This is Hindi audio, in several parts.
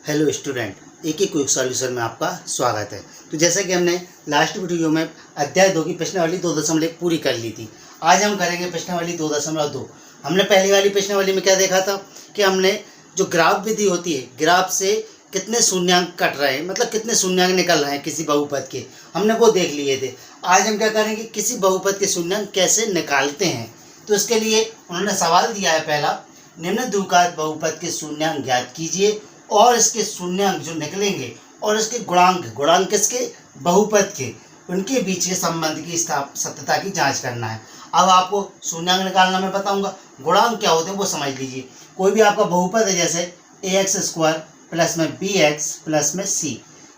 हेलो स्टूडेंट, एक ही क्विक सॉल्यूशन में आपका स्वागत है। तो जैसा कि हमने लास्ट वीडियो में अध्याय 2 की प्रश्नावली 2.1 पूरी कर ली थी, आज हम करेंगे प्रश्नावली 2.2। हमने पहली वाली प्रश्नावली में क्या देखा था कि हमने जो ग्राफ विधि होती है, ग्राफ से कितने शून्यांक कट रहे हैं, मतलब कितने शून्यांक निकल रहे हैं किसी बहुपद के, हमने वो देख लिए थे। आज हम क्या करेंगे, किसी बहुपद के शून्यांक कैसे निकालते हैं। तो इसके लिए उन्होंने सवाल दिया है पहला, निम्न द्विघात बहुपद के शून्यांक ज्ञात कीजिए और इसके शून्यांक जो निकलेंगे और इसके गुणांक किसके, बहुपद के, उनके बीच के संबंध की सत्यता की जांच करना है। अब आपको शून्यांक निकालना मैं बताऊंगा, गुणांक क्या होते हैं वो समझ लीजिए। कोई भी आपका बहुपद है, जैसे ax² प्लस में bx प्लस में c,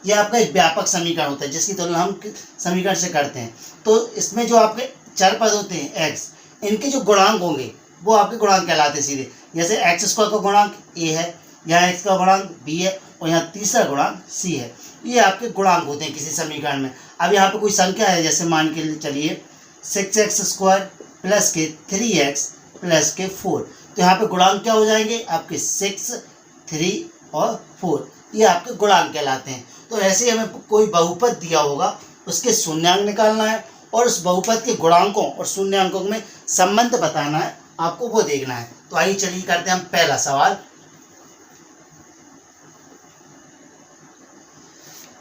ये आपका एक व्यापक समीकरण होता है जिसकी तुलना हम समीकरण से करते हैं। तो इसमें जो आपके चर पद होते हैं x, इनके जो गुणांक होंगे वो आपके गुणांक कहलाते हैं सीधे। जैसे x² का गुणांक a है, यहाँ x का गुणांक b है और यहाँ तीसरा गुणांक c है। ये आपके गुणांक होते हैं किसी समीकरण में। अब यहाँ पे कोई संख्या है, जैसे मान के चलिए 6x² प्लस के 3x प्लस के 4, तो यहाँ पे गुणांक क्या हो जाएंगे आपके 6, 3 और 4, ये आपके गुणांक कहलाते हैं। तो ऐसे ही हमें कोई बहुपद दिया होगा, उसके शून्यांक निकालना है और उस बहुपद के गुणांकों और शून्यांकों में संबंध बताना है, आपको वो देखना है। तो आइए चलिए करते हैं हम पहला सवाल।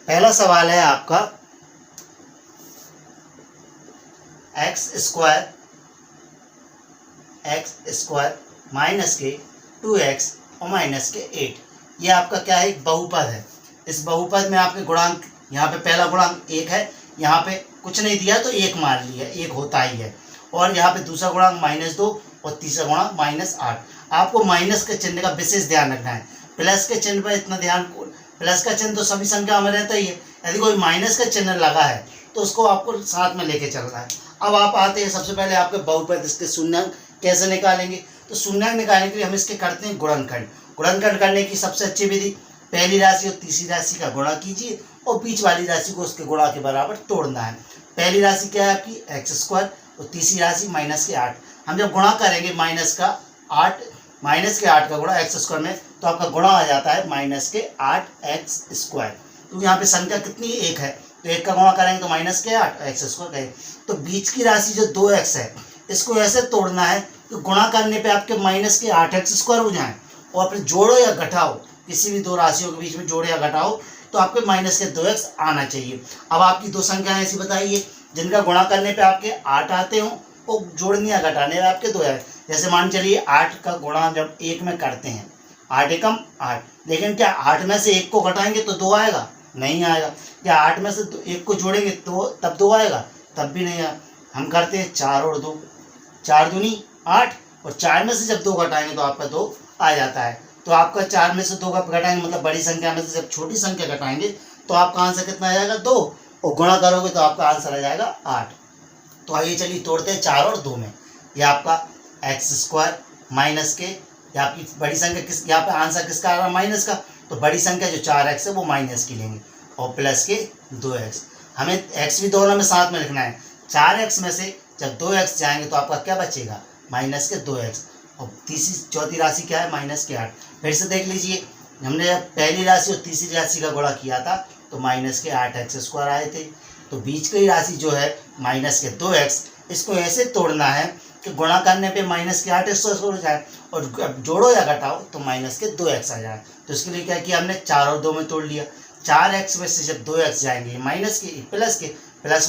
पहला सवाल है आपका x² माइनस के 2x और माइनस के 8, ये आपका क्या है, एक बहुपद है। इस बहुपद में आपके गुणांक, यहाँ पे पहला गुणांक 1 है, यहाँ पे कुछ नहीं दिया तो 1 मार लिया, 1 होता ही है। और यहाँ पे दूसरा गुणांक -2 और तीसरा गुणांक -8। आपको माइनस के चिन्ह का विशेष ध्यान रखना है, प्लस के चिन्ह पर इतना ध्यान, प्लस का चिन्ह तो सभी संख्या में रहता ही है, यदि कोई माइनस का चिन्ह लगा है तो उसको आपको साथ में लेके चलना है। अब आप आते हैं, सबसे पहले आपके बहुपद, इसके शून्यांक कैसे निकालेंगे। तो शून्यांक निकालने के लिए हम इसके करते हैं गुणनखंड। गुणनखंड करने की सबसे अच्छी विधि, पहली राशि और तीसरी राशि का गुणा कीजिए और बीच वाली राशि को उसके गुणा के बराबर तोड़ना है। पहली राशि क्या है आपकी x² और तीसरी राशि -8। हम जब गुणा करेंगे माइनस के 8 का गुणा x² में, तो आपका गुणा आ जाता है -8x²। तो यहाँ पे संख्या कितनी, 1 है, तो 1 का गुणा करेंगे तो -8 x² कहे। तो बीच की राशि जो 2x है, इसको ऐसे तोड़ना है कि गुणा करने पे आपके -8x² हो जाए, और फिर जोड़ो या घटाओ, किसी भी दो राशियों के बीच में जोड़ो या घटाओ तो आपके -2x आना चाहिए। अब आपकी दो संख्याएं ऐसी बताइए जिनका गुणा करने पे आपके 8 आते हों और जोड़ने या घटाने में आपके 2 आए। जैसे मान चलिए 8 का गुणा जब 1 में करते हैं, 8 एकम 8, लेकिन क्या 8 में से 1 को घटाएंगे तो 2 आएगा? नहीं आएगा। क्या 8 में से 1 को जोड़ेंगे तो तब 2 आएगा? तब भी नहीं आएगा। हम करते हैं 4 और 2, 4 दूनी 8, और 4 में से जब 2 घटाएंगे तो आपका 2 आ जाता है। तो आपका 4 में से 2 का घटाएंगे, मतलब बड़ी संख्या में से जब छोटी संख्या घटाएंगे तो आपका आंसर कितना आ जाएगा, 2, और गुणा करोगे तो आपका आंसर आ जाएगा 8। तो आइए चलिए तोड़ते हैं 4 और 2 में। ये आपका x² माइनस के, या आपकी बड़ी संख्या किस, यहाँ पे आंसर किसका आ रहा है, माइनस का, तो बड़ी संख्या जो 4x है वो माइनस की लेंगे, और प्लस के 2x। हमें x भी दोनों में साथ में लिखना है। 4x में से जब 2x जाएंगे तो आपका क्या बचेगा, -2x, और चौथी राशि क्या है, -8। फिर से देख लीजिए, हमने जब पहली राशि और तीसरी राशि का गुणा किया था तो -8x² आए थे। तो बीच की राशि जो है -2x, इसको ऐसे तोड़ना है कि गुणा करने पे -8x² हो जाए, और जोड़ो या घटाओ तो -2x आ जाए। तो इसके लिए क्या किया हमने, 4 और 2 में तोड़ लिया। 4x में से जब 2x जाएंगे, माइनस के प्लस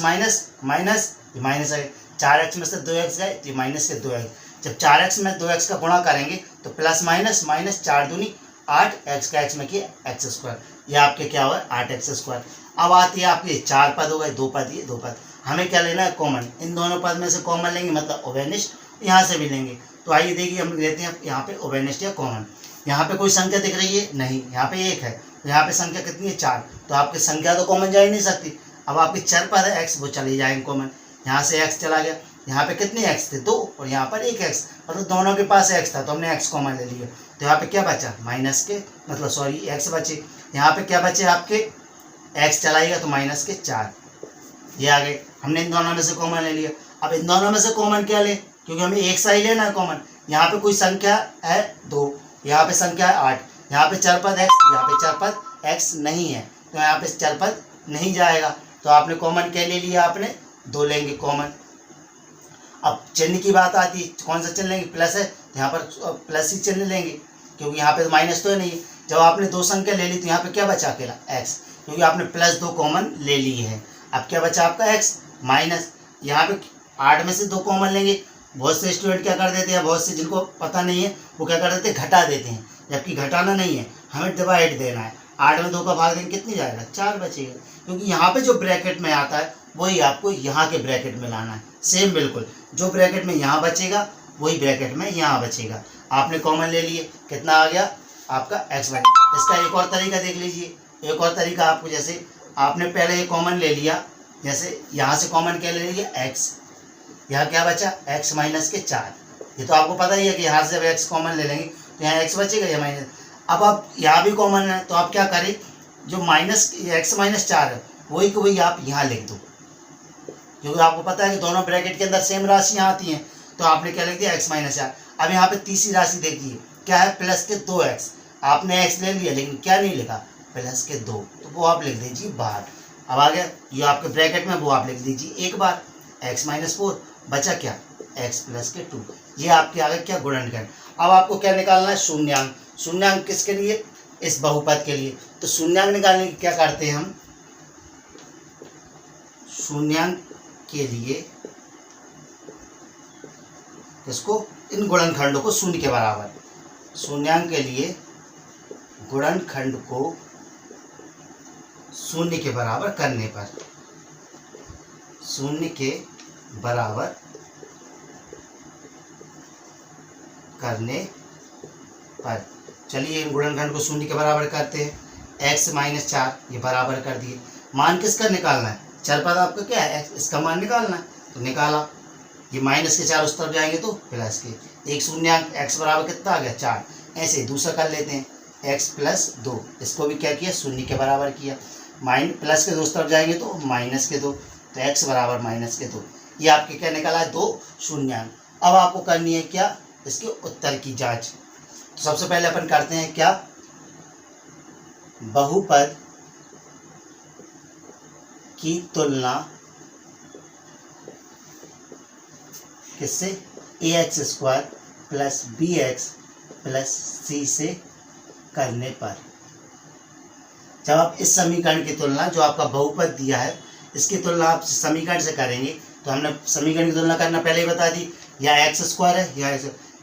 माइनस माइनस आए, 4x में से 2x गए तो -2x। जब 4x में 2x का गुणा करेंगे तो प्लस माइनस 4 दूनी 8, x का x में किया x², यह आपके क्या हुआ, 8x²। अब आती है आपके 4 पद हो गए, 2 पद, ये 2 पद। हमें क्या लेना है, कॉमन। इन दोनों पद में से कॉमन लेंगे, मतलब ओवेनिस्ट, यहाँ से भी लेंगे। तो आइए देखिए, हम लेते हैं यहाँ पे ओवेनिस्ट या कॉमन। यहाँ पे कोई संख्या दिख रही है नहीं, यहाँ पे 1 है, तो यहाँ पे संख्या कितनी है, 4, तो आपकी संख्या तो कॉमन जा ही नहीं सकती। अब आपके चर पद है x, वो चले जाएंगे कॉमन, यहाँ से x चला गया, यहाँ पे कितने x थे, 2, और यहाँ पर 1x, मतलब दोनों के पास x था तो हमने x कॉमन ले लिया। तो यहाँ पे क्या बचा, x बचे। यहाँ पे क्या बचे आपके, x चलाएगा तो -4, ये आ गए। हमने इन दोनों में से कॉमन ले लिया। अब इन दोनों में से कॉमन क्या ले, क्योंकि हमें एक सा ही लेना है कॉमन। यहाँ पे कोई संख्या है 2, यहाँ पे संख्या है 8, यहाँ पे चरपद x, यहाँ पे चरपद x नहीं है, तो यहाँ पे चरपद नहीं जाएगा। तो आपने कॉमन क्या ले लिया, आपने 2 लेंगे कॉमन। अब चिन्ह की बात आती है, कौन सा चिन्ह लेंगे, प्लस है तो यहाँ पर प्लस ही चिन्ह लेंगे, क्योंकि यहाँ पे तो माइनस तो है नहीं। जब आपने 2 संख्या ले ली तो यहाँ पे क्या बचा अकेला x, क्योंकि आपने +2 कॉमन ले ली है। अब क्या बचा आपका x माइनस, यहाँ पे 8 में से 2 कॉमन लेंगे। बहुत से स्टूडेंट क्या कर देते हैं, बहुत से जिनको पता नहीं है वो क्या कर देते हैं, घटा देते हैं, जबकि घटाना नहीं है, हमें डिवाइड देना है। 8 में 2 का भाग देंगे कितनी जाएगा, 4 बचेगा, क्योंकि यहाँ पे जो ब्रैकेट में आता है वही आपको यहाँ के ब्रैकेट में लाना है। सेम बिल्कुल, जो ब्रैकेट में यहाँ बचेगा वही ब्रैकेट में यहाँ बचेगा। आपने कॉमन ले लिए, कितना आ गया आपका x बन। इसका एक और तरीका देख लीजिए, एक और तरीका आपको, जैसे आपने पहले ये कॉमन ले लिया, जैसे यहाँ से कॉमन क्या ले लिया x, यहाँ क्या बचा x माइनस के 4। ये तो आपको पता ही है कि यहाँ से जब x कॉमन ले लेंगे तो यहाँ x बचेगा या माइनस। अब आप यहाँ भी कॉमन है तो आप क्या करें, जो माइनस x माइनस 4 है वही को वही आप यहाँ लिख दो, क्योंकि आपको पता है कि दोनों ब्रैकेट के अंदर सेम राशियाँ आती हैं। तो आपने क्या लिख दिया x माइनस 4। अब यहाँ पे तीसरी राशि देखिए क्या है, प्लस के 2x। आपने x ले लिया लेकिन क्या नहीं लिखा, प्लस के 2, तो वो आप लिख दीजिए बाहर। अब आ गया ये आपके ब्रैकेट में, वो आप लिख दीजिए एक बार, x माइनस 4 बचा क्या x प्लस के 2। ये आपके आगे क्या गुणनखंड। अब आपको क्या निकालना है, शून्यांक। शून्यांक किसके लिए, इस बहुपद के लिए। तो शून्यांक निकालने के क्या करते हैं हम, शून्यांक के लिए इसको, इन गुणनखंडों को शून्य के बराबर, शून्यांक के लिए गुणनखंड को शून्य के बराबर करने पर, शून्य के बराबर करने पर, चलिए इन गुणनखंड को शून्य के बराबर करते हैं। x माइनस 4 ये बराबर कर दिए। मान किसका निकालना है, चरपद आपका क्या है x, इसका मान निकालना है, तो निकाला। ये माइनस के 4 उस तरफ जाएंगे तो प्लस के, एक शून्यांक x बराबर कितना आ गया 4। ऐसे दूसरा कर लेते हैं x प्लस 2, इसको भी क्या किया, शून्य के बराबर किया। प्लस के 2 तरफ जाएंगे तो माइनस के 2, तो x बराबर माइनस के 2। ये आपके क्या निकाला है, 2 शून्यांक। अब आपको करनी है क्या, इसके उत्तर की जांच। तो सबसे पहले अपन करते हैं क्या, बहुपद की तुलना किससे, ax² plus bx plus c से करने पर। जब आप इस समीकरण की तुलना, जो आपका बहुपद दिया है, इसकी तुलना आप समीकरण से करेंगे, तो हमने समीकरण की तुलना करना पहले ही बता दी, या x² है या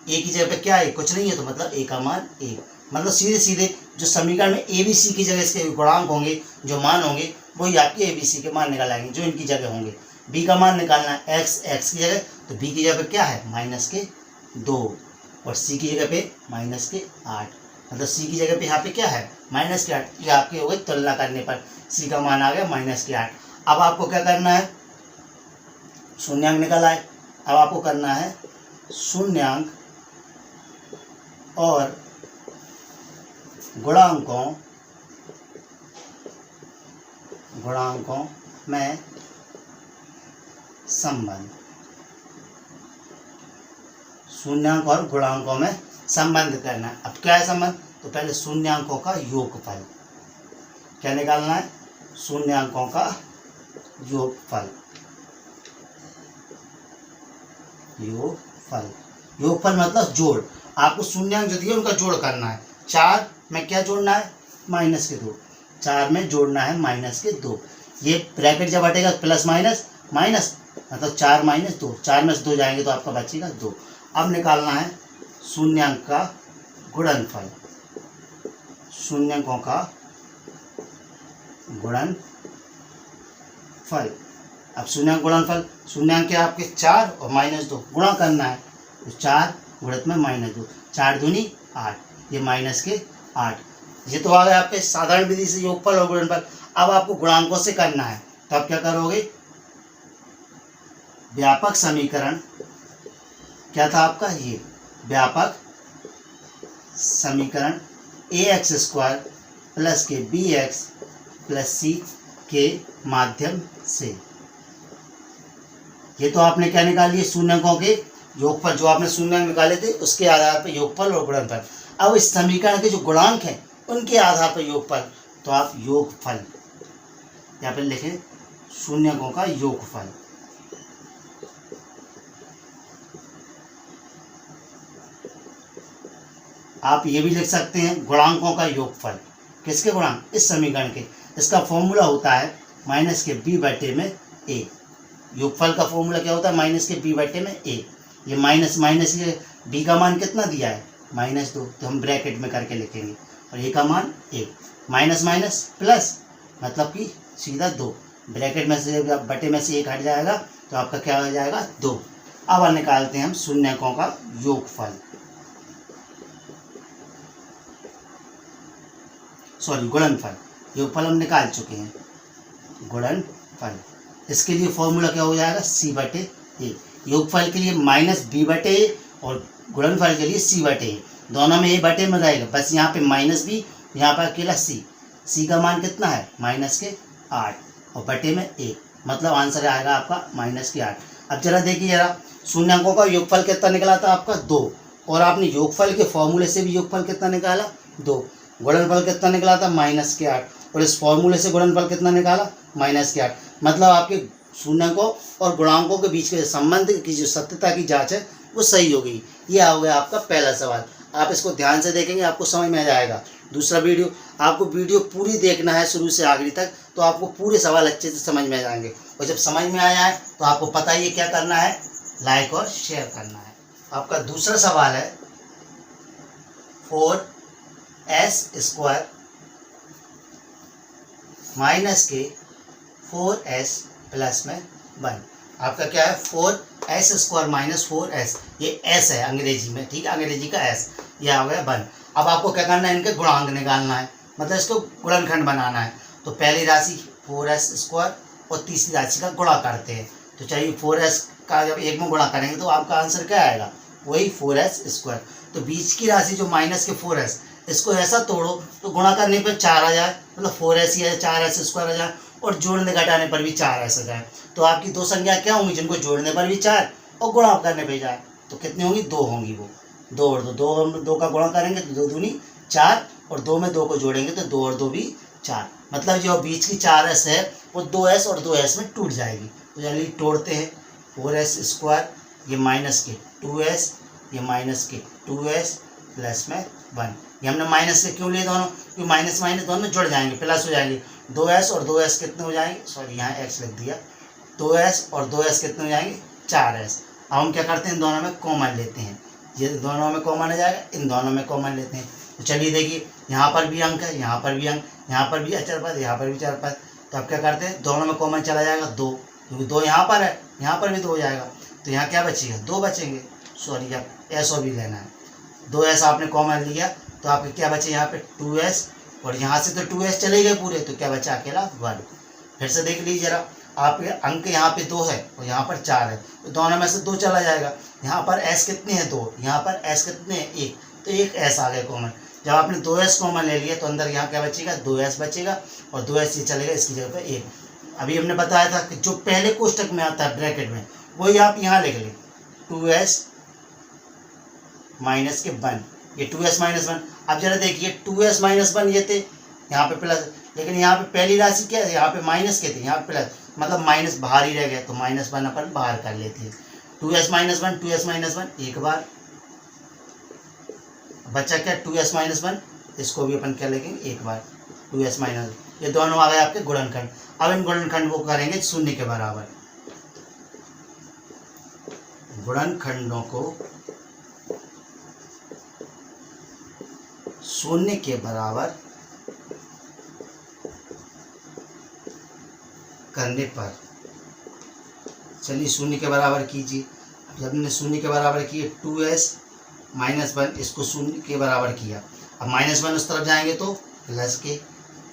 a की जगह पे क्या है, कुछ नहीं है, तो मतलब a का मान 1। मतलब सीधे सीधे जो समीकरण में a b c की जगह इसके गुणांक होंगे, जो मान होंगे वही आपके a b c के मान निकाल आएंगे, जो इनकी जगह होंगे। b का मान निकालना है x की जगह, तो b की जगह पे क्या है माइनस के 2, और c की जगह पे माइनस के 8, मतलब c की जगह पे यहाँ पे क्या है माइनस के 8। ये आपके हो गए तुलना करने पर, c का मान आ गया माइनस के 8। अब आपको क्या करना है, शून्यांक निकाला है, अब आपको करना है शून्यांक और गुणांकों में संबंध, शून्यांक और गुणांकों में संबंध करना है। अब क्या है संबंध, तो पहले शून्यांकों का योगफल क्या निकालना है, शून्यांकों का योगफल, योगफल मतलब जोड़। आपको शून्यांक जो दिए उनका जोड़ करना है। 4 में क्या जोड़ना है, माइनस के 2, 4 में जोड़ना है माइनस के 2। ये ब्रैकेट जब हटेगा प्लस माइनस माइनस, मतलब 4 माइनस 2, 4 में से 2 जाएंगे तो आपका बचेगा 2। अब निकालना है शून्यांक का गुणनफल, शून्यांकों का गुणनफल। अब शून्यांक गुणनफल, शून्यांक के आपके 4 और माइनस 2 गुणा करना है, तो 4 गुणित में माइनस 2, 4 दूनी 8, ये माइनस के 8। ये तो आ गया आपके साधारण विधि से योगफल और गुणनफल। अब आपको गुणांकों से करना है, तो आप क्या करोगे, व्यापक समीकरण क्या था आपका, ये व्यापक समीकरण ax² प्लस के bx प्लस c के माध्यम से। ये तो आपने क्या निकाल लिए, शून्यांकों के योगफल, जो आपने शून्यांक निकाले थे उसके आधार पर योगफल और गुणनफल। अब इस समीकरण के जो गुणांक हैं उनके आधार पर योगफल, तो आप योगफल यहाँ पर लिखें शून्यकों का योगफल। आप ये भी लिख सकते हैं गुणांकों का योगफल। किसके गुणांक? इस समीकरण के। इसका फॉर्मूला होता है माइनस के बी बटे में ए। योगफल का फॉर्मूला क्या होता है? माइनस के बी बटे में ए। ये माइनस माइनस के बी का मान कितना दिया है? -2, तो हम ब्रैकेट में करके लिखेंगे और ए का मान 1। माइनस माइनस प्लस मतलब कि सीधा 2, ब्रैकेट में से बटे में से 1 हट जाएगा तो आपका क्या हो जाएगा? 2। अब निकालते हैं हम शून्यकों का योगफल, सॉरी गुणनफल। योगफल हम निकाल चुके हैं, गुणनफल। इसके लिए फॉर्मूला क्या हो जाएगा? सी बटे ए। योगफल के लिए माइनस बी बटे ए और गुणनफल के लिए सी बटे ए। दोनों में ए बटे में रहेगा, बस यहाँ पे माइनस बी, यहाँ पर अकेला सी। सी का मान कितना है? -8 और बटे में 1, मतलब आंसर आएगा आपका -8। अब जरा देखिए, जरा शून्यकों का योगफल कितना निकला था आपका? 2। और आपने योगफल के फॉर्मूले से भी योगफल कितना निकाला? 2। गुणनफल कितना निकला था? -8। और इस फॉर्मूले से गुणनफल कितना निकाला? -8। मतलब आपके शून्यकों और गुणांकों के बीच के संबंध की जो सत्यता की जांच है वो सही हो गई। ये आ गया आपका पहला सवाल। आप इसको ध्यान से देखेंगे, आपको समझ में आ जाएगा। दूसरा वीडियो, आपको वीडियो पूरी देखना है शुरू से आखिरी तक, तो आपको पूरे सवाल अच्छे से समझ में आ जाएंगे। और जब समझ में आ जाए तो आपको पता ही है क्या करना है, लाइक और शेयर करना है। आपका दूसरा सवाल है 4s² माइनस के 4s प्लस में 1। आपका क्या है? 4s² माइनस 4s, ये s है अंग्रेजी में, ठीक है, अंग्रेजी का s, ये आ गया 1। अब आपको क्या करना है? इनके गुणांक निकालना है, मतलब इसको गुणनखंड बनाना है। तो पहली राशि 4s² और तीसरी राशि का गुणा करते हैं। तो चाहिए 4s का जब एक में गुणा करेंगे तो आपका आंसर क्या आएगा? वही 4s²। तो बीच की राशि जो माइनस के 4s, इसको ऐसा तोड़ो तो गुणा करने पर 4 आ जाए, मतलब 4s ही है, 4s² आ जाए, और जोड़ने घटाने पर भी 4s आ जाए। तो आपकी दो संख्या क्या होंगी जिनको जोड़ने पर भी 4 और गुणा करने पर जाए तो कितनी होंगी? 2 होंगी। वो 2 और 2 का गुणा करेंगे तो 2 दूनी 4, और 2 में 2 को जोड़ेंगे तो 2 और 2 भी 4। मतलब जो बीच की 4s है वो 2s और 2s में टूट जाएगी। तो चलिए तोड़ते हैं। 4s², ये माइनस के 2s, ये माइनस के 2s प्लस में 1। ये हमने माइनस के क्यों लिए दोनों? क्योंकि माइनस माइनस दोनों जुड़ जाएंगे, प्लस हो जाएंगे। 2s और 2s कितने हो जाएंगे? सॉरी, यहाँ x लिख दिया। 2s और 2s कितने हो जाएंगे? 4s। अब हम क्या करते हैं? इन दोनों में कॉमन लेते हैं। ये दोनों में कॉमन आ जाएगा, इन दोनों में कॉमन लेते हैं। तो चलिए देखिए, यहाँ पर भी अंक है, यहाँ पर भी अंक, यहाँ पर भी अचर पद, यहाँ पर भी चर पद। तो अब क्या करते हैं? दोनों में कॉमन चला जाएगा 2, क्योंकि 2 यहाँ पर है, यहाँ पर भी 2 हो जाएगा। तो यहाँ क्या बचेगा? 2 बचेंगे। सॉरी, आप s भी लेना है। 2s आपने कॉमन लिया तो आपके क्या बचे? यहाँ पे 2s, और यहाँ से तो 2s चले गए पूरे, तो क्या बचा? अकेला 1। फिर से देख लीजिए जरा, आपके अंक यहाँ पे 2 है और यहाँ पर 4 है, तो दोनों में से 2 चला जाएगा। यहाँ पर s कितने हैं? 2। यहाँ पर s कितने हैं? 1, तो एक s आ गया कॉमन। जब आपने 2s कॉमन ले लिया तो अंदर यहाँ क्या बचेगा? 2s बचेगा, और 2s ये चलेगा इसकी जगह पे 1। अभी हमने बताया था कि जो पहले कोष्टक में आता है ब्रैकेट में, वही आप यहाँ लिख लें, 2s माइनस के 1, ये 2s माइनस 1। अब जरा देखिए, 2s माइनस 1 ये थे, यहाँ पे प्लस, लेकिन यहाँ पे पहली राशि क्या है? यहाँ पे माइनस के थे, यहाँ पे प्लस, मतलब माइनस बाहर ही रह गया, तो -1 अपन बाहर कर लेते हैं। 2s माइनस 1, 2s माइनस 1 एक बार बच्चा, क्या 2s माइनस 1, इसको भी अपन क्या लिखेंगे? एक बार 2s माइनस। ये दोनों आ गए आपके गुणनखंड। अब इन गुणनखंड को करेंगे शून्य के बराबर। गुणनखंडों को शून्य के बराबर करने पर, चलिए शून्य के बराबर कीजिए। जब हमने शून्य के बराबर किए 2s माइनस 1, इसको शून्य के बराबर किया। अब -1 उस तरफ जाएंगे तो प्लस के,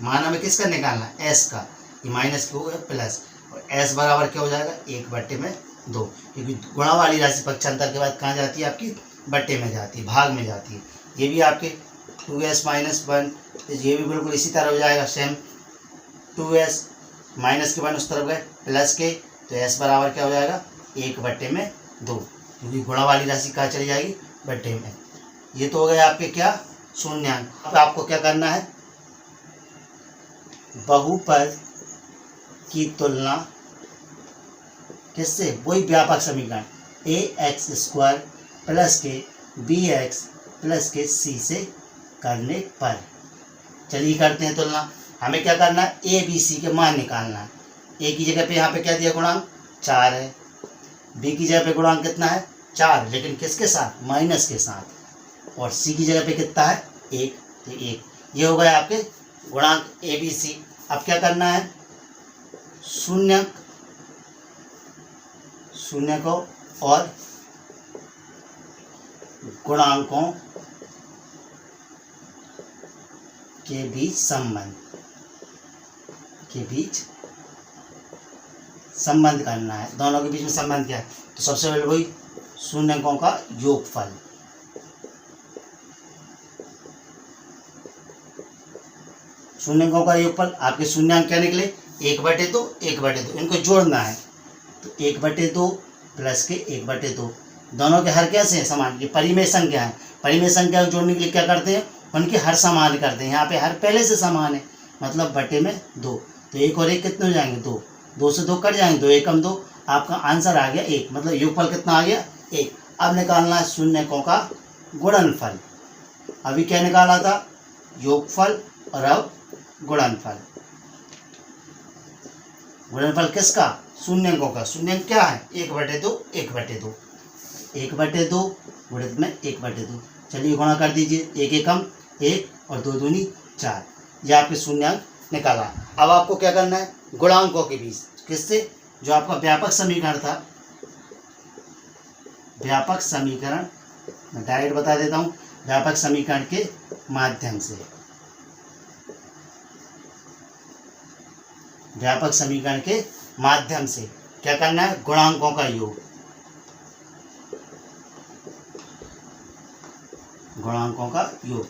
मान हमें किसका निकालना है? s का। ये माइनस के हो गया प्लस, और s बराबर क्या हो जाएगा? 1/2, क्योंकि गुणा वाली राशि पक्षांतर के बाद कहाँ जाती है? आपकी बट्टे में जाती है, भाग में जाती है। ये भी आपके 2s माइनस 1, ये भी बिल्कुल इसी तरह हो जाएगा सेम। 2s माइनस के 1 उस तरफ गए प्लस के, तो s बराबर क्या हो जाएगा? 1/2, क्योंकि गुणा वाली राशि कहाँ चली जाएगी? बट्टे में। ये तो हो गए आपके क्या? शून्यांक। अब आपको क्या करना है, बहुपद की तुलना किससे, वही व्यापक समीकरण ax² प्लस के bx प्लस के c से करने पर। चलिए करते हैं तुलना। हमें क्या करना है, a b c के मान निकालना है। a की जगह पे यहाँ पे क्या दिया, गुणांक 4 है। b की जगह पे गुणांक कितना है, 4, लेकिन किसके साथ, माइनस के साथ। और c की जगह पे कितना है, 1, तो 1। ये हो गए आपके गुणांक a b c। अब क्या करना है, शून्यकों और गुणांकों के बीच संबंध करना है। दोनों के बीच में संबंध क्या है, तो सबसे पहले वही शून्यकों का योगफल। शून्यकों का योगफल, आपके शून्यांक क्या निकले, 1/2, 1/2। इनको जोड़ना है, तो 1/2 प्लस के 1/2। दोनों के हर कैसे हैं, समान। ये परिमेय संख्या है। परिमेय संख्या को जोड़ने के लिए क्या करते हैं, उनके हर समान करते हैं। यहाँ पे हर पहले से समान है, मतलब बटे में 2, तो 1 और 1 कितने हो जाएंगे, 2। 2 से 2 कट जाएंगे, 2 एकम 2। आपका आंसर आ गया 1, मतलब योगफल कितना आ गया, 1। अब निकालना है शून्यकों का गुणनफल। अभी क्या निकाला था, योगफल, और अब गुणनफल। गुणनफल किसका, शून्यकों का। शून्यक क्या है, 1/2, 1/2, 1/2 गुणित में 1/2। चलिए गुणा कर दीजिए, 1 एकम 1 और 2 दूनी 4। ये आपके शून्यंक निकाला। अब आपको क्या करना है, गुणांकों के बीच, किससे, जो आपका व्यापक समीकरण था, व्यापक समीकरण, मैं डायरेक्ट बता देता हूँ, व्यापक समीकरण के माध्यम से, व्यापक समीकरण के माध्यम से क्या करना है, गुणांकों का योग, गुणांकों का योग।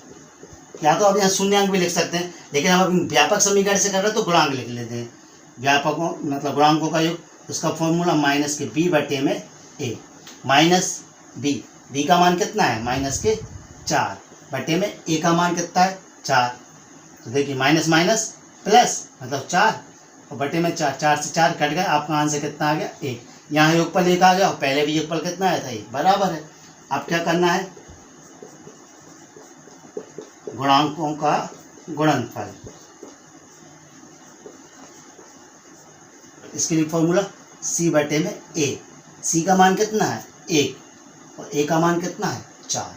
या तो आप यहाँ शून्यांक भी लिख सकते हैं, लेकिन हम अभी व्यापक समीकरण से कर रहे हैं तो गुणांक लिख लेते हैं। व्यापकों मतलब गुणांकों का योग, उसका फॉर्मूला माइनस के b बटे में a, माइनस b का मान कितना है, माइनस के 4 बटे में a का मान कितना है, 4। तो देखिए माइनस माइनस प्लस, मतलब 4 और बटे में 4, 4 से 4 कट गए, आपका आंसर कितना आ गया, 1। यहाँ योगफल 1 आ गया और पहले भी योगफल कितना आया था, 1, बराबर है। अब क्या करना है, गुणांकों का गुणनफल। इसके लिए फॉर्मूला c बटे में a। c का मान कितना है, 1, और a का मान कितना है, 4।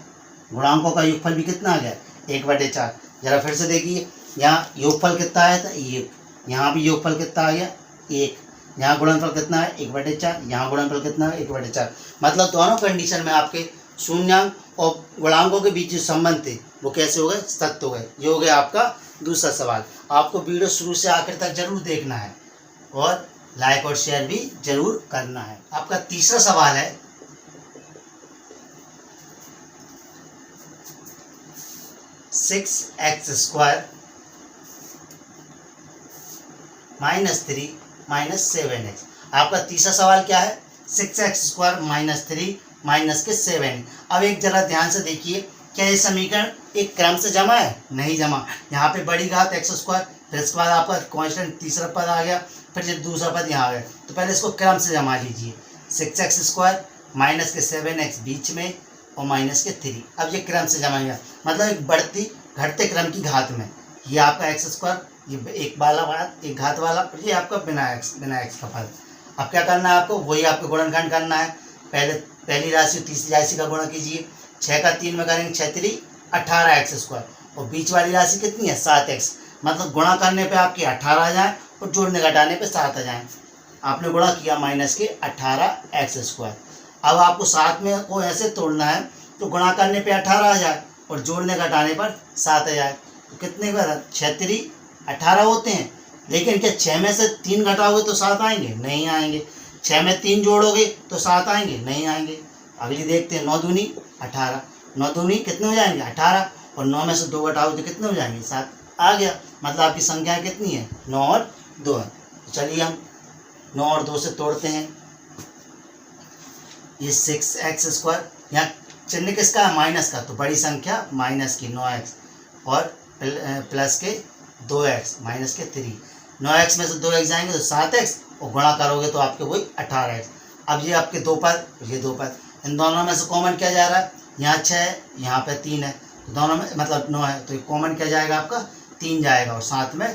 गुणांकों का योगफल भी कितना आ गया, 1/4। जरा फिर से देखिए, यहाँ योगफल कितना आया था, ये। यहाँ भी योगफल कितना आ गया, 1। यहाँ गुणनफल कितना है, 1/4। यहाँ गुणनफल कितना है, 1/4। मतलब दोनों कंडीशन में आपके शून्यांक और गुणांकों के बीच जो संबंध थे वो कैसे हो गए, सत्य हो गए। ये हो गया आपका दूसरा सवाल। आपको वीडियो शुरू से आखिर तक जरूर देखना है और लाइक और शेयर भी जरूर करना है। आपका तीसरा सवाल है, (6x² - 3 - 7x). आपका तीसरा सवाल क्या है, 6x² - 3 - 7। अब एक जरा ध्यान से देखिए, क्या ये समीकरण एक क्रम से जमा है, नहीं जमा। यहाँ पे बड़ी घात x², फिर इसके बाद आपका कांस्टेंट तीसरा पद आ गया, फिर जब दूसरा पद यहाँ आ गया, तो पहले इसको क्रम से जमा लीजिए। 6x² - 7x बीच में और -3। अब ये क्रम से जमाएगा, मतलब एक बढ़ती घटते क्रम की घात में। ये आपका x², ये एक वाला बात, एक घात वाला, ये आपका बिना x का पद। अब क्या करना है आपको, वही आपको गुणनखंड करना है। पहली राशि और तीसरी राशि का गुणा कीजिए। 6 का 3 में करेंगे, 6 3 18x², और बीच वाली राशि कितनी है, 7x। मतलब गुणा करने पे आपके 18 आ जाए और जोड़ने घटाने पे 7 आ जाए। आपने गुणा किया -18x²। अब आपको साथ में को ऐसे तोड़ना है तो गुणा करने पे 18 आ जाए और जोड़ने घटाने पर 7 आ जाए। तो कितने बार, 6 3 18 होते हैं, लेकिन क्या 6 में से 3 घटाओगे तो 7 आएंगे, नहीं आएंगे। 6 में 3 जोड़ोगे तो 7 आएंगे, नहीं आएंगे। अगली देखते हैं, 9 दूनी 18। 9 दूनी कितने हो जाएंगे, 18, और 9 में से 2 घटाओगे तो कितने हो जाएंगे, 7 आ गया। मतलब आपकी संख्या कितनी है, 9 और 2 है। तो चलिए हम 9 और 2 से तोड़ते हैं। ये 6x², यहाँ चिन्ह किसका है, माइनस का, तो बड़ी संख्या माइनस की 9x। और प्लस के 2x माइनस के 3। 9x में से 2x जाएंगे तो 7x और गुणा करोगे तो आपके वही 18x। अब ये आपके दो पद, ये दो पद, इन दोनों में से कॉमन क्या जा रहा है, यहाँ 6 है, यहाँ पे 3 है, तो दोनों में मतलब 9 है, तो कॉमन क्या जाएगा आपका 3 जाएगा और साथ में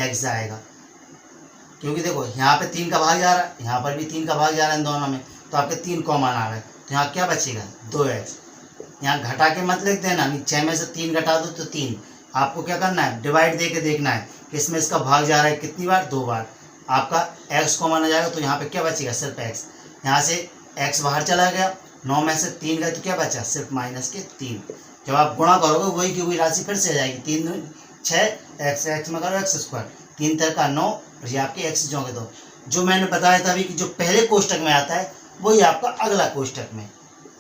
x जाएगा, क्योंकि देखो यहाँ पे 3 का भाग जा रहा है, यहाँ पर भी 3 का भाग जा रहा है इन दोनों में, तो आपके 3 कॉमन आ रहा है, तो यहाँ क्या बचेगा 2x। यहाँ घटा के मत लिख देना, 6 में से 3 घटा दो तो 3। आपको क्या करना है, डिवाइड दे के देखना है कि इसमें इसका भाग जा रहा है कितनी बार, 2 बार। आपका x कॉमन आ जाएगा तो यहाँ पे क्या बचेगा, सिर्फ x। यहाँ से x बाहर चला गया, 9 में से 3 गए तो क्या बचा, सिर्फ माइनस के 3। जब आप गुणा करोगे वही की वही राशि फिर से आ जाएगी, 3 दूनी 6, x में करो x स्क्वायर, 3 3 का 9 और ये आपके x जोड़े दो। जो मैंने बताया था अभी कि जो पहले कोष्टक में आता है वही आपका अगला कोष्टक में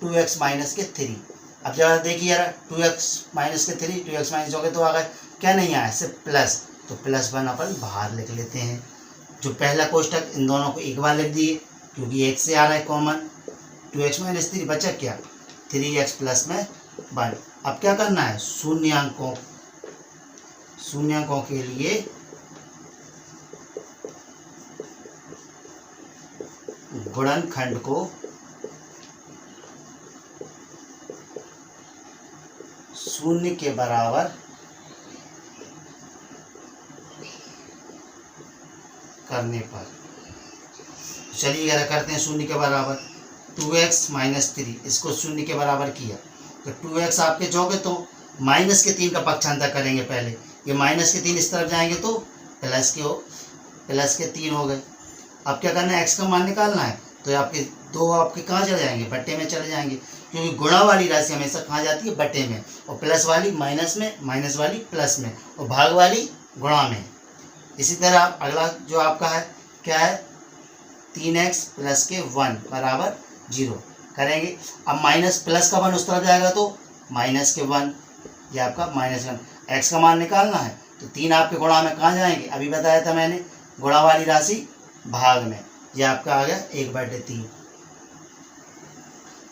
2x माइनस के 3। अब जरा देखिए यार, 2x माइनस के 3, 2x माइनस जोड़े तो आ गए, क्या नहीं आया, सिर्फ प्लस, तो +1 अपन बाहर लिख लेते हैं। जो पहला कोष्टक इन दोनों को एक बार लिख दिए क्योंकि एक से आ रहा है कॉमन, 2x माइनस 3 बचा क्या, 3x प्लस में 1। अब क्या करना है, शून्यांकों के लिए गुणनखंड को शून्य के बराबर करने पर, चलिए जरा करते हैं शून्य के बराबर। 2x माइनस 3 इसको शून्य के बराबर किया तो 2x आपके जोगे तो माइनस के 3 का पक्षांतर करेंगे पहले, ये माइनस के 3 इस तरफ जाएंगे तो प्लस के 3 हो गए। अब क्या करना है, x का मान निकालना है, तो आपके 2 आपके कहाँ चले जाएंगे, बट्टे में चले जाएंगे, क्योंकि गुणा वाली राशि हमेशा कहाँ जाती है, बट्टे में, और प्लस वाली माइनस में, माइनस वाली प्लस में, और भाग वाली गुणा में। इसी तरह अगला जो आपका है क्या है, 3x प्लस के 1 बराबर 0 करेंगे। अब माइनस प्लस का 1 उस तरफ जाएगा तो माइनस के 1, ये आपका -1। x का मान निकालना है तो 3 आपके गुणा में कहाँ जाएंगे, अभी बताया था मैंने, गुणा वाली राशि भाग में, ये आपका आ गया 1/3।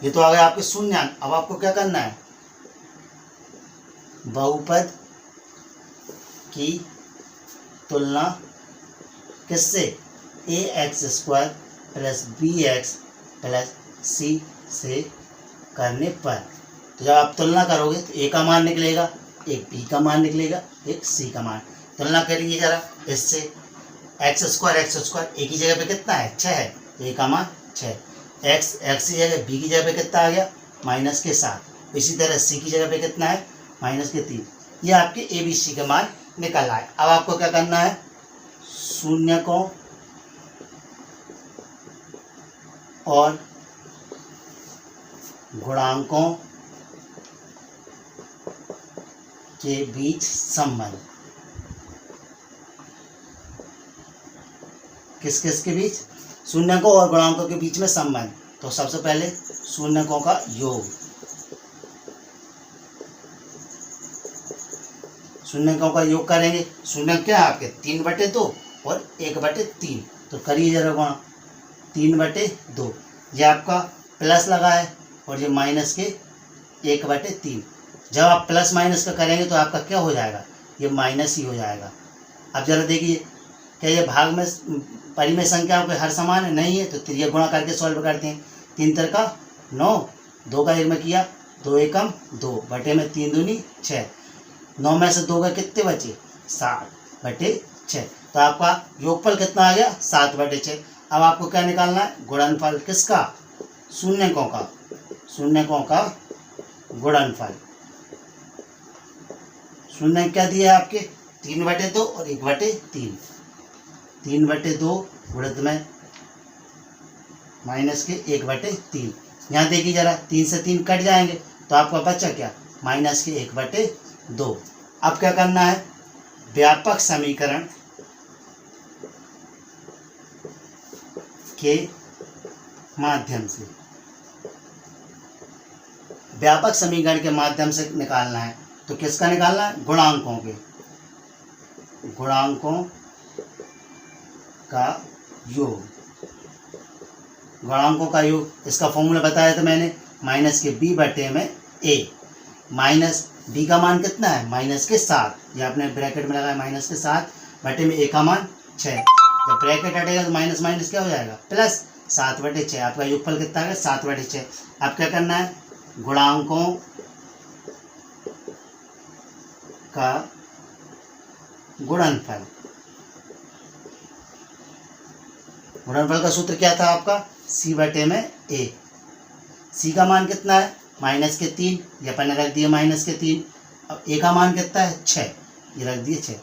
ये तो आ गया आपके शून्यांक। अब आपको क्या करना है, बहुपद की तुलना किससे, ax² plus bx plus c से करने पर। तो जब आप तुलना करोगे तो a का मान निकलेगा, एक b का मान निकलेगा, एक c का मान। तुलना करेंगे जरा इससे, x² a की जगह पे कितना है, 6 है, a का मान 6, x की जगह b की जगह पे कितना आ गया, -7। इसी तरह c की जगह पे कितना है, -3। ये आपके a b c का मान निकल आए। अब आपको क्या करना है, शून्यकों और गुणांकों के बीच संबंध, किस किस के बीच, शून्यकों और गुणांकों के बीच में संबंध। तो सबसे पहले शून्यकों का योग, शून्यकों का योग करेंगे। शून्यक क्या है आपके, 3/2 और 1/3, तो करिए जरा गुणा, 3/2, ये आपका प्लस लगा है और ये माइनस के 1/3। जब आप प्लस माइनस का करेंगे तो आपका क्या हो जाएगा, ये माइनस ही हो जाएगा। अब जरा देखिए, क्या ये भाग में परिमेय संख्याओं के हर समान है, नहीं है, तो ये गुणा करके सॉल्व करते हैं। 3 3 का 9, 2 का 1 में किया, 2 एकम 2, बटे में 3 दूनी 6, 9 में से 2 का कितने बचे, 7/6। तो आपका योगफल कितना आ गया, 7/6। अब आपको क्या निकालना है, गुणनफल किसका, शून्यकों का, शून्यकों का गुणनफल। शून्य क्या दिया है आपके, 3/2 और 1/3, 3/2 गुणित में माइनस के 1/3। यहाँ देखिए जरा, 3 से 3 कट जाएंगे तो आपका बचा क्या, माइनस के 1/2। अब क्या करना है, व्यापक समीकरण के माध्यम से, व्यापक समीकरण के माध्यम से निकालना है। तो किसका निकालना है, गुणांकों के, गुणांकों का योग, गुणांकों का योग। इसका फॉर्मूला बताया था मैंने, माइनस के b बटे में a, माइनस डी का मान कितना है माइनस के 7, ये आपने ब्रैकेट में लगाया माइनस के 7 बटे में ए का मान 6। जब ब्रैकेट हटेगा तो माइनस माइनस क्या हो जाएगा प्लस 7/6। आपका योगफल कितना है 7/6। अब क्या करना है गुणांकों का गुणनफल। गुणनफल का सूत्र क्या था आपका सी बटे में ए। सी का मान कितना है माइनस के 3, ये अपन ने रख दिया माइनस के 3। अब ए का मान कितना है 6, ये रख दिए 6।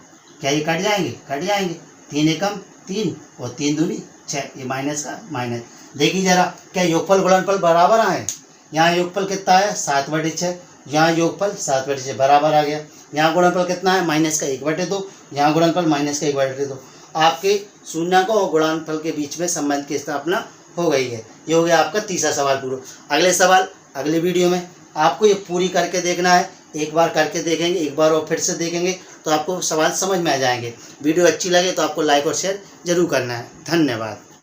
क्या ये कट जाएंगे 3 एकम 3 और 3 दूनी 6, ये माइनस का माइनस। देखिए जरा क्या योगफल गुणनफल बराबर आए। यहाँ योगफल कितना है 7/6, यहाँ योगफल 7/6 बराबर आ गया। यहाँ गुणनफल कितना है माइनस का 1/2, यहाँ गुणनफल माइनस का 1/2। आपके शून्यांकों और गुणनफल के बीच में संबंध की स्थापना हो गई है। ये हो गया आपका तीसरा सवाल पूरा। अगले सवाल अगले वीडियो में आपको ये पूरी करके देखना है। एक बार करके देखेंगे, एक बार और फिर से देखेंगे तो आपको सवाल समझ में आ जाएंगे। वीडियो अच्छी लगे तो आपको लाइक और शेयर जरूर करना है। धन्यवाद।